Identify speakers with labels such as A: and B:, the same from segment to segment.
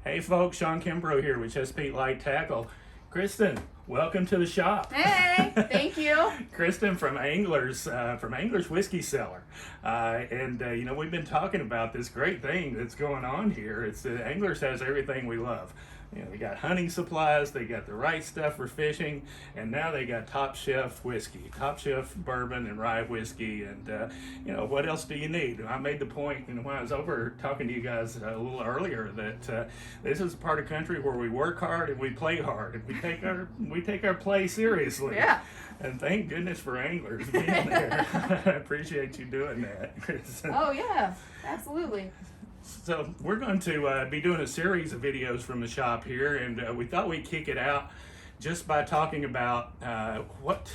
A: Hey folks, Shawn Kimbro here with Chesapeake Light Tackle. Kristen, welcome to the shop.
B: Hey, thank you.
A: Kristen from Anglers Whiskey Cellar. We've been talking about this great thing that's going on here. It's Anglers has everything we love. They got hunting supplies, they got the right stuff for fishing, and now they got top shelf whiskey, top shelf bourbon and rye whiskey, and what else do you need? I made the point, when I was over talking to you guys a little earlier, that this is a part of country where we work hard and we play hard, and we take our play seriously.
B: Yeah.
A: And thank goodness for Anglers being there. I appreciate you doing that, Kristen.
B: Oh yeah, absolutely.
A: So we're going to be doing a series of videos from the shop here, and we thought we'd kick it out just by talking about what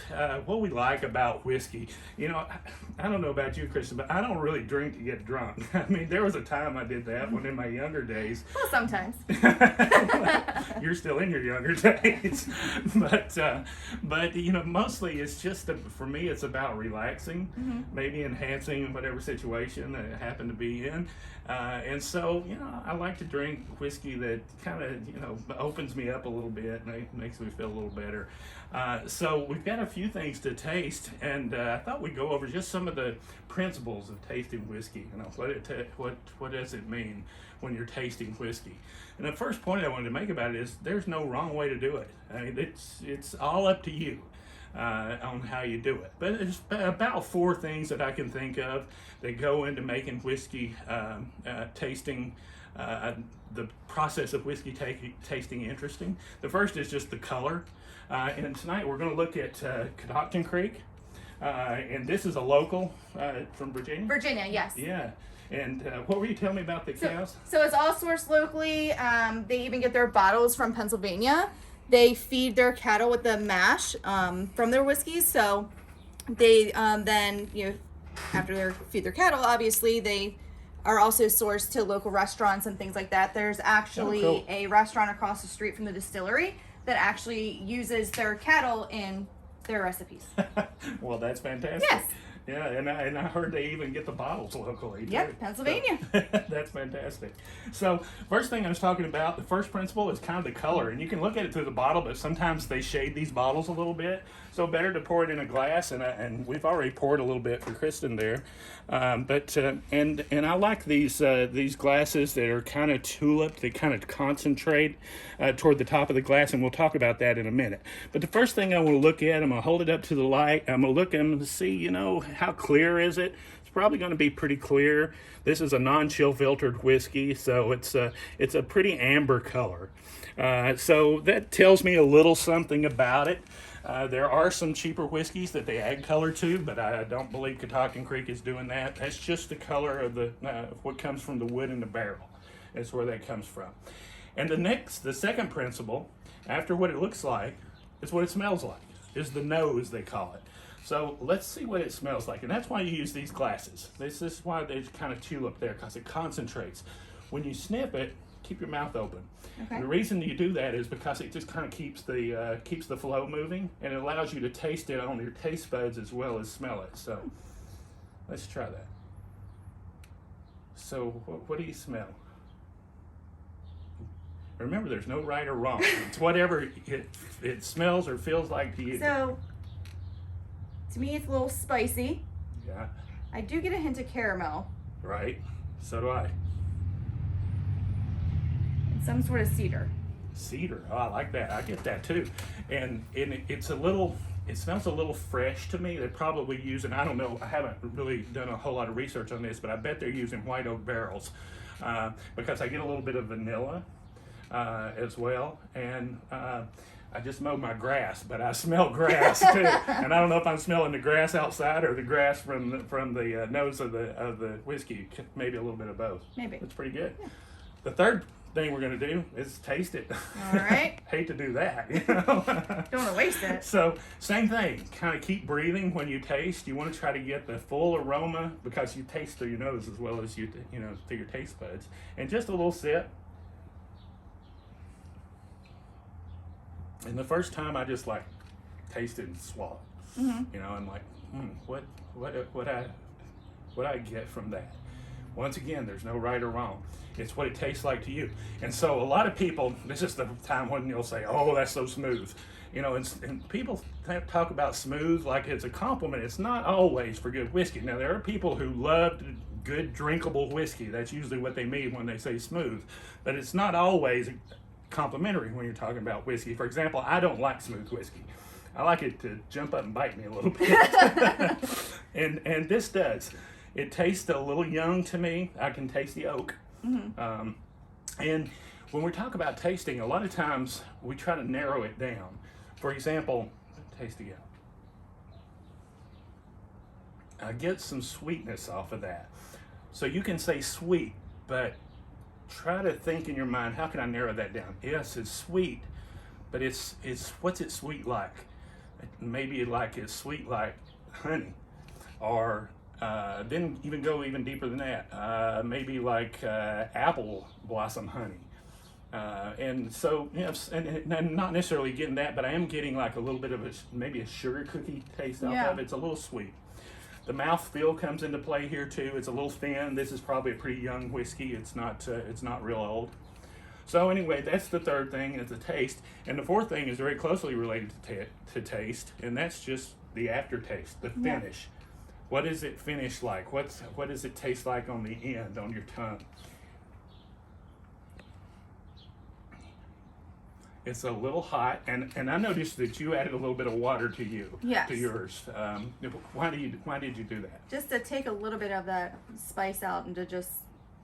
A: we like about whiskey. I don't know about you, Kristen, but I don't really drink to get drunk. I mean, there was a time I did that when in my younger days.
B: Well, sometimes.
A: You're still in your younger days, but mostly it's just for me, it's about relaxing, maybe enhancing whatever situation that I happen to be in, and so I like to drink whiskey that kind of opens me up a little bit and makes me feel a little better. So we've got a few things to taste, and I thought we'd go over just some of the principles of tasting whiskey. What does it mean when you're tasting whiskey? And the first point I wanted to make about it is there's no wrong way to do it. I mean, it's all up to you on how you do it. But there's about 4 things that I can think of that go into making whiskey tasting, the process of whiskey tasting interesting. The first is just the color. And tonight we're going to look at Catoctin Creek. And this is a local from Virginia?
B: Virginia, yes.
A: Yeah. And what were you telling me about the cows?
B: So it's all sourced locally. They even get their bottles from Pennsylvania. They feed their cattle with the mash from their whiskeys. So they then, after they feed their cattle, obviously, they are also sourced to local restaurants and things like that. There's actually a restaurant across the street from the distillery that actually uses their cattle in their recipes.
A: Well, that's fantastic.
B: Yes.
A: Yeah, and I heard they even get the bottles locally.
B: Yep, Pennsylvania.
A: So, that's fantastic. So, first thing I was talking about, the first principle is kind of the color. And you can look at it through the bottle, but sometimes they shade these bottles a little bit. So, better to pour it in a glass. And we've already poured a little bit for Kristen there. And I like these glasses that are kind of tulip. They kind of concentrate toward the top of the glass, and we'll talk about that in a minute. But the first thing I want to look at, I'm going to hold it up to the light. I'm going to look and see, how clear is it? It's probably going to be pretty clear. This is a non-chill filtered whiskey, so it's a pretty amber color. So that tells me a little something about it. There are some cheaper whiskeys that they add color to, but I don't believe Catoctin Creek is doing that. That's just the color of what comes from the wood in the barrel. That's where that comes from. And the second principle, after what it looks like, is what it smells like. Is the nose, they call it. So let's see what it smells like. And that's why you use these glasses. This is why they kind of tulip there, because it concentrates. When you sniff it, keep your mouth open. Okay. And the reason you do that is because it just kind of keeps the flow moving, and it allows you to taste it on your taste buds as well as smell it. So let's try that. So what do you smell? Remember, there's no right or wrong. It's whatever it smells or feels like to you.
B: So to me, it's a little spicy.
A: Yeah.
B: I do get a hint of caramel.
A: Right. So do I.
B: Some sort of cedar.
A: Cedar. Oh, I like that. I get that too. And it smells a little fresh to me. They're probably using, I don't know, I haven't really done a whole lot of research on this, but I bet they're using white oak barrels because I get a little bit of vanilla as well. And I just mowed my grass, but I smell grass too. And I don't know if I'm smelling the grass outside or the grass from the nose of the whiskey. Maybe a little bit of both.
B: Maybe.
A: That's pretty good.
B: Yeah.
A: The third thing we're going to do is taste it.
B: All right.
A: Hate to do that.
B: Don't want to waste it.
A: So same thing. Kind of keep breathing when you taste. You want to try to get the full aroma because you taste through your nose as well as through your taste buds. And just a little sip. And the first time I just tasted and swallowed. Mm-hmm. I'm like, what I get from that? Once again, there's no right or wrong. It's what it tastes like to you. And so a lot of people, this is the time when you'll say, oh, that's so smooth. You know, and people talk about smooth like it's a compliment. It's not always for good whiskey. Now, there are people who love good drinkable whiskey. That's usually what they mean when they say smooth. But it's not always complimentary when you're talking about whiskey. For example, I don't like smooth whiskey. I like it to jump up and bite me a little bit. and this does. It tastes a little young to me. I can taste the oak. And when we talk about tasting, a lot of times we try to narrow it down. For example, taste again. I get some sweetness off of that. So you can say sweet, but try to think in your mind, how can I narrow that down? Yes, it's sweet, but it's what's it sweet like? Maybe like it's sweet like honey, or then even go even deeper than that. Maybe like apple blossom honey. And so, you know, and not necessarily getting that, but I am getting like a little bit of maybe a sugar cookie taste off of it. It's a little sweet. The mouthfeel comes into play here too. It's a little thin. This is probably a pretty young whiskey. It's not real old. So anyway, that's the third thing, is the taste. And the fourth thing is very closely related to taste, and that's just the aftertaste, the finish. What does it finish like? What does it taste like on the end, on your tongue? It's a little hot, and I noticed that you added a little bit of water to yours. Why did you do that?
B: Just to take a little bit of that spice out and to just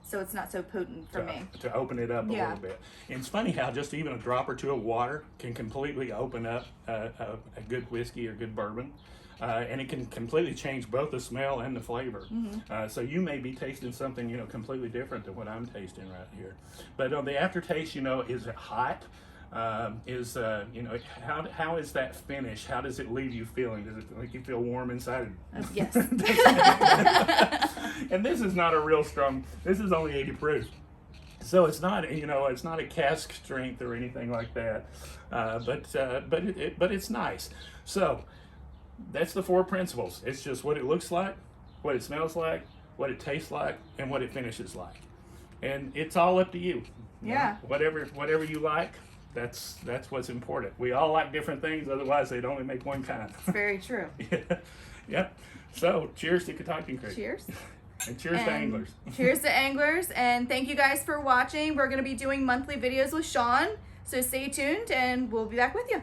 B: so it's not so potent for me.
A: To open it up a little bit. And it's funny how just even a drop or two of water can completely open up a good whiskey or good bourbon. And it can completely change both the smell and the flavor. So you may be tasting something, you know, completely different than what I'm tasting right here. But on the aftertaste, you know, is it hot? You know, how is that finish? How does it leave you feeling? Does it make you feel warm inside?
B: Yes.
A: And this is not a real strong. This is only 80 proof, so it's not, you know, it's not a cask strength or anything like that. But it's nice. So that's the four principles. It's just what it looks like, what it smells like, what it tastes like, and what it finishes like. And it's all up to you.
B: Yeah.
A: Whatever you like. That's what's important. We all like different things, otherwise they'd only make one kind.
B: It's very true.
A: Yep. So cheers to Catoctin Creek.
B: Cheers.
A: And cheers to anglers.
B: Cheers to anglers, and thank you guys for watching. We're going to be doing monthly videos with Shawn, so stay tuned and we'll be back with you.